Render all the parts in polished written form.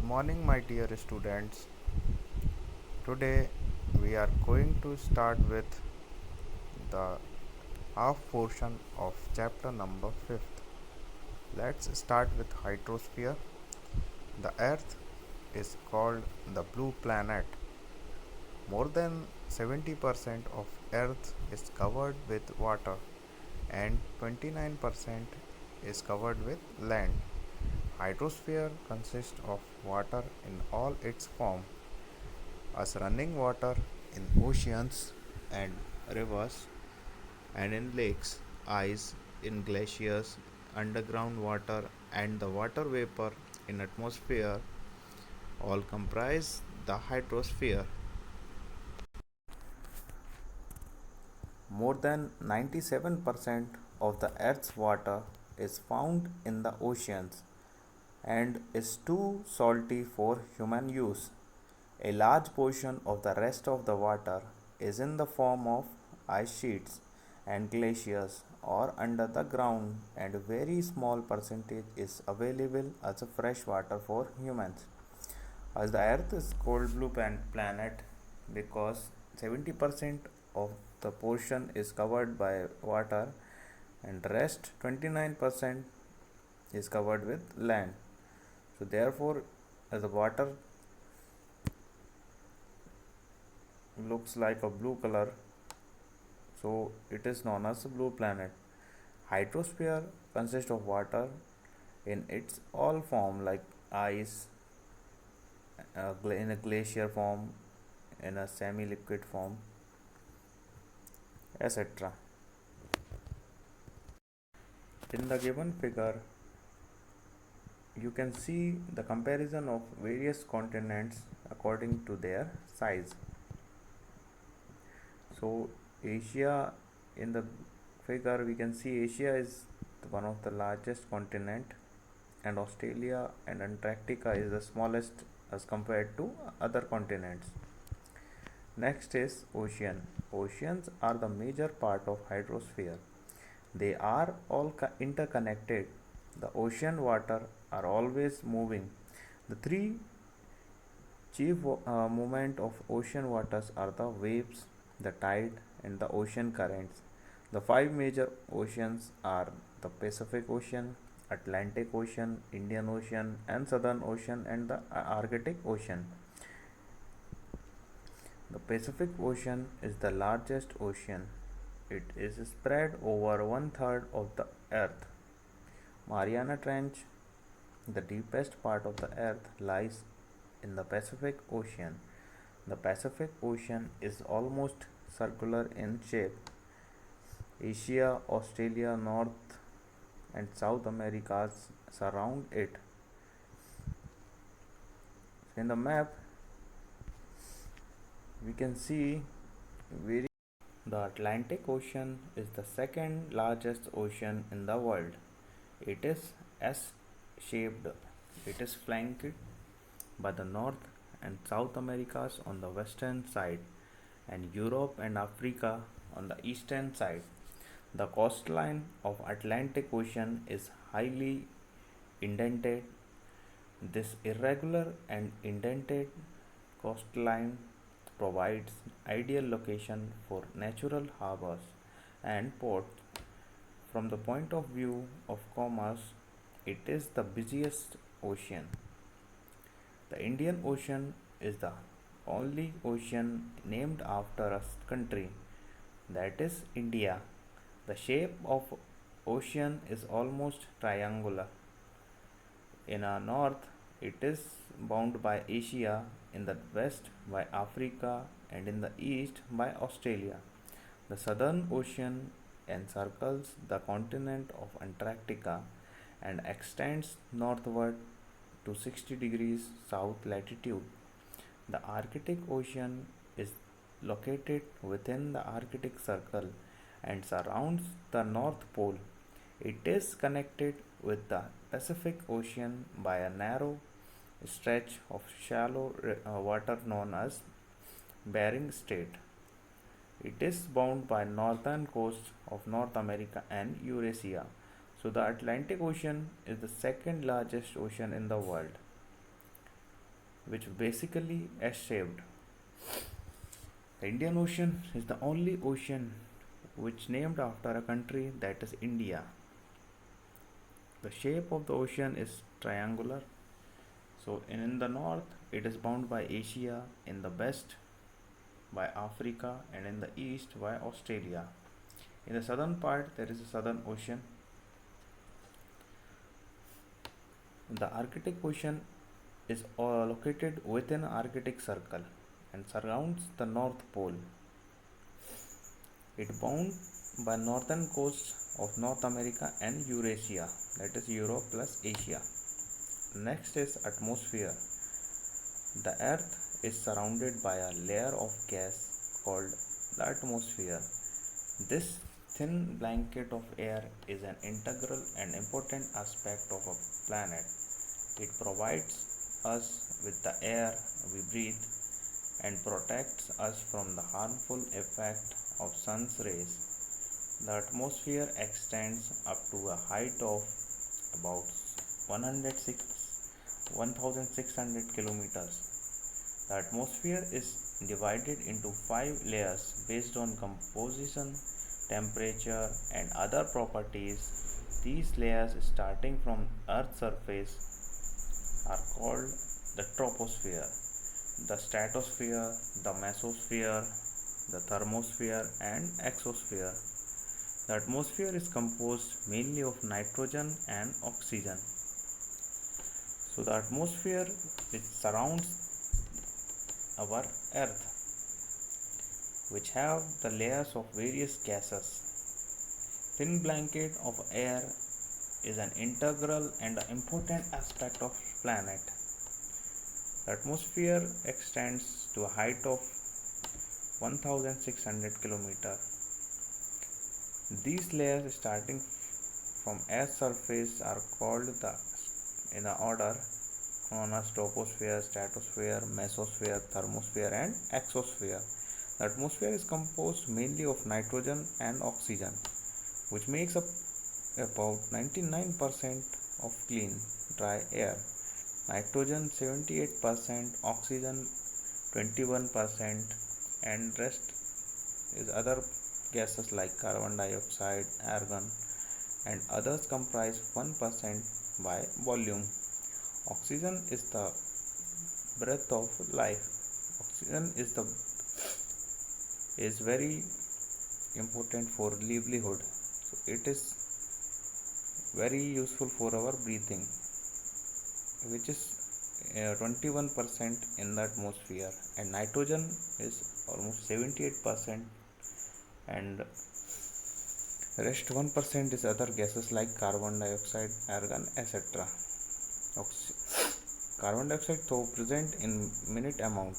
Morning, my dear students. Today we are going to start with the half portion of chapter number 5th. Let's start with hydrosphere. The earth is called the blue planet. More than 70% of earth is covered with water and 29% is covered with land. Hydrosphere consists of water in all its forms as running water in oceans and rivers and in lakes, ice in glaciers, underground water and the water vapor in atmosphere all comprise the hydrosphere. More than 97% of the earth's water is found in the oceans and is too salty for human use. A large portion of the rest of the water is in the form of ice sheets and glaciers or under the ground, and a very small percentage is available as a fresh water for humans. As the earth is called blue planet because 70% of the portion is covered by water and rest 29% is covered with land. So therefore, as the water looks like a blue color, so it is known as a blue planet. Hydrosphere consists of water in its all form like ice, in a glacier form, in a semi-liquid form, etc. In the given figure, you can see the comparison of various continents according to their size. So Asia, in the figure we can see Asia is one of the largest continent, and Australia and Antarctica is the smallest as compared to other continents. Next is ocean. Oceans are the major part of hydrosphere. They are all interconnected. The ocean water are always moving. The three chief movement of ocean waters are the waves, the tide, and the ocean currents. The five major oceans are the Pacific Ocean, Atlantic Ocean, Indian Ocean, and Southern Ocean, and the Arctic Ocean. The Pacific Ocean is the largest ocean. It is spread over one third of the earth. Mariana Trench, the deepest part of the earth, lies in the Pacific Ocean. The Pacific Ocean is almost circular in shape. Asia, Australia, North and South Americas surround it. In the map, we can see very the Atlantic Ocean is the second largest ocean in the world. It is S-shaped. It is flanked by the North and South Americas on the western side and Europe and Africa on the eastern side. The coastline of Atlantic Ocean is highly indented. This irregular and indented coastline provides ideal location for natural harbors and ports. From the point of view of commerce, it is the busiest ocean. The Indian Ocean is the only ocean named after a country, that is India. The shape of ocean is almost triangular. In the north, it is bound by Asia, in the west by Africa, and in the east by Australia. The Southern Ocean encircles the continent of Antarctica and extends northward to 60 degrees south latitude. The Arctic Ocean is located within the Arctic Circle and surrounds the North Pole. It is connected with the Pacific Ocean by a narrow stretch of shallow water known as Bering Strait. It is bound by northern coast of North America and Eurasia. So the Atlantic Ocean is the second largest ocean in the world. which basically S-shaped. The Indian Ocean is the only ocean which named after a country, that is India. The shape of the ocean is triangular. So in the north it is bound by Asia, in the west by Africa, and in the east by Australia. In the southern part there is a Southern Ocean. The Arctic Ocean is located within Arctic Circle and surrounds the North Pole. It bound by northern coast of North America and Eurasia, that is Europe plus Asia. Next is atmosphere. The earth is surrounded by a layer of gas called the atmosphere. This thin blanket of air is an integral and important aspect of a planet. It provides us with the air we breathe and protects us from the harmful effect of sun's rays. The atmosphere extends up to a height of about 1600 kilometers. The atmosphere is divided into five layers based on composition, temperature, and other properties. These layers, starting from Earth's surface, are called the troposphere, the stratosphere, the mesosphere, the thermosphere, and exosphere. The atmosphere is composed mainly of nitrogen and oxygen. So, the atmosphere which surrounds our Earth, which have the layers of various gases. Thin blanket of air is an integral and important aspect of planet. The atmosphere extends to a height of 1600 km. These layers starting from Earth's surface are called in the order known as troposphere, stratosphere, mesosphere, thermosphere, and exosphere. The atmosphere is composed mainly of nitrogen and oxygen, which makes up about 99% of clean, dry air. Nitrogen 78%, oxygen 21%, and rest is other gases like carbon dioxide, argon, and others comprise 1% by volume. Oxygen is the breath of life. Oxygen is very important for livelihood. So it is very useful for our breathing, which is 21% in the atmosphere, and nitrogen is almost 78%, and rest 1% is other gases like carbon dioxide, argon, etc. Carbon dioxide, though present in minute amount,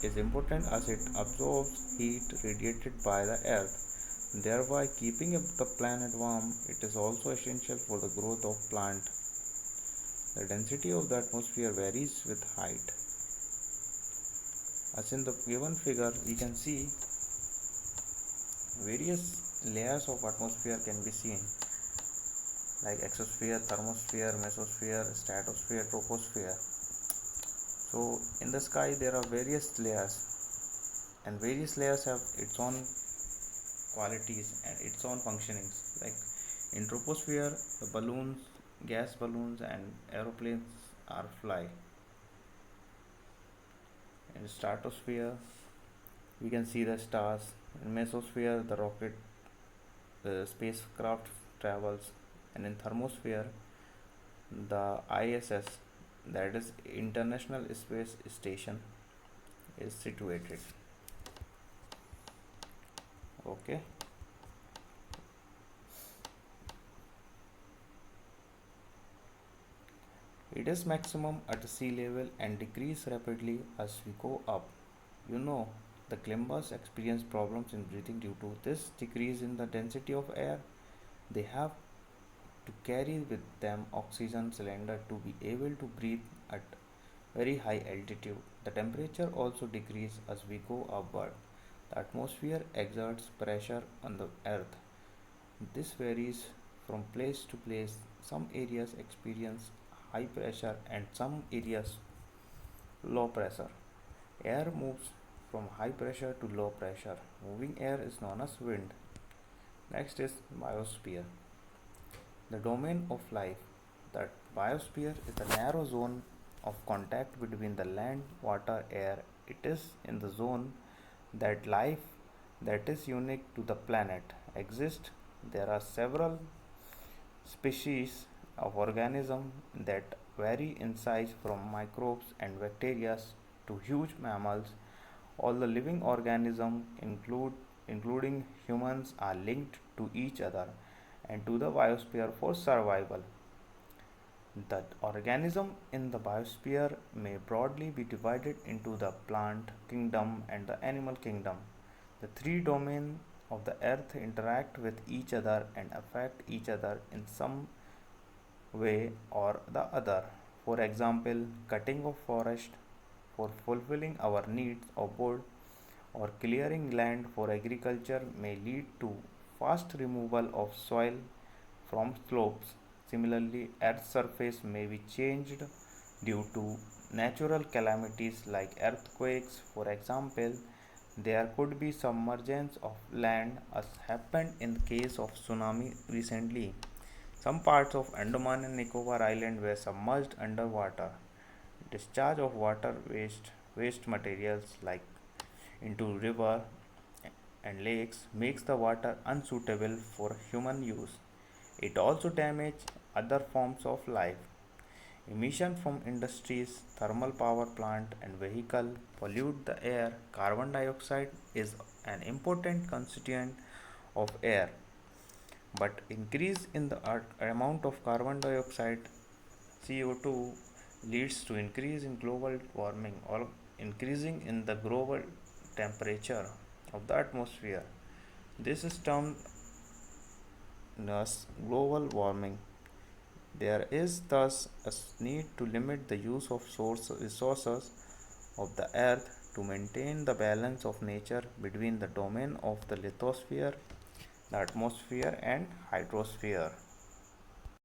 is important as it absorbs heat radiated by the earth, thereby keeping up the planet warm. It is also essential for the growth of plant. The density of the atmosphere varies with height. As in the given figure, we can see various layers of atmosphere can be seen, like exosphere, thermosphere, mesosphere, stratosphere, troposphere. So in the sky there are various layers, and various layers have its own qualities and its own functionings. Like in troposphere, the balloons, gas balloons, and aeroplanes are fly. In stratosphere, we can see the stars. In mesosphere, the rocket, the spacecraft travels, and in thermosphere, the ISS, that is International Space Station, is situated. Okay. It is maximum at sea level and decrease rapidly as we go up. You know, the climbers experience problems in breathing due to this decrease in the density of air. They have to carry with them oxygen cylinder to be able to breathe at very high altitude. The temperature also decreases as we go upward. The atmosphere exerts pressure on the earth. This varies from place to place. Some areas experience high pressure and some areas low pressure. Air moves from high pressure to low pressure. Moving air is known as wind. Next is biosphere, the domain of life. The biosphere is the narrow zone of contact between the land, water, air. It is in the zone that life that is unique to the planet exists. There are several species of organisms that vary in size from microbes and bacteria to huge mammals. All the living organisms, including humans, are linked to each other and to the biosphere for survival. The organisms in the biosphere may broadly be divided into the plant kingdom and the animal kingdom. The three domains of the earth interact with each other and affect each other in some way or the other. For example, cutting of forest for fulfilling our needs of wood or clearing land for agriculture may lead to fast removal of soil from slopes. Similarly, Earth's surface may be changed due to natural calamities like earthquakes. For example, there could be submergence of land as happened in the case of tsunami recently. Some parts of Andaman and Nicobar Island were submerged underwater. Discharge of waste materials like into river and lakes makes the water unsuitable for human use. It also damages other forms of life. Emission from industries, thermal power plant and vehicle pollute the air. Carbon dioxide is an important constituent of air, but increase in the amount of carbon dioxide CO2 leads to increase in global warming or increasing in the global temperature of the atmosphere. This is termed as global warming. There is thus a need to limit the use of source resources of the earth to maintain the balance of nature between the domain of the lithosphere, the atmosphere and hydrosphere.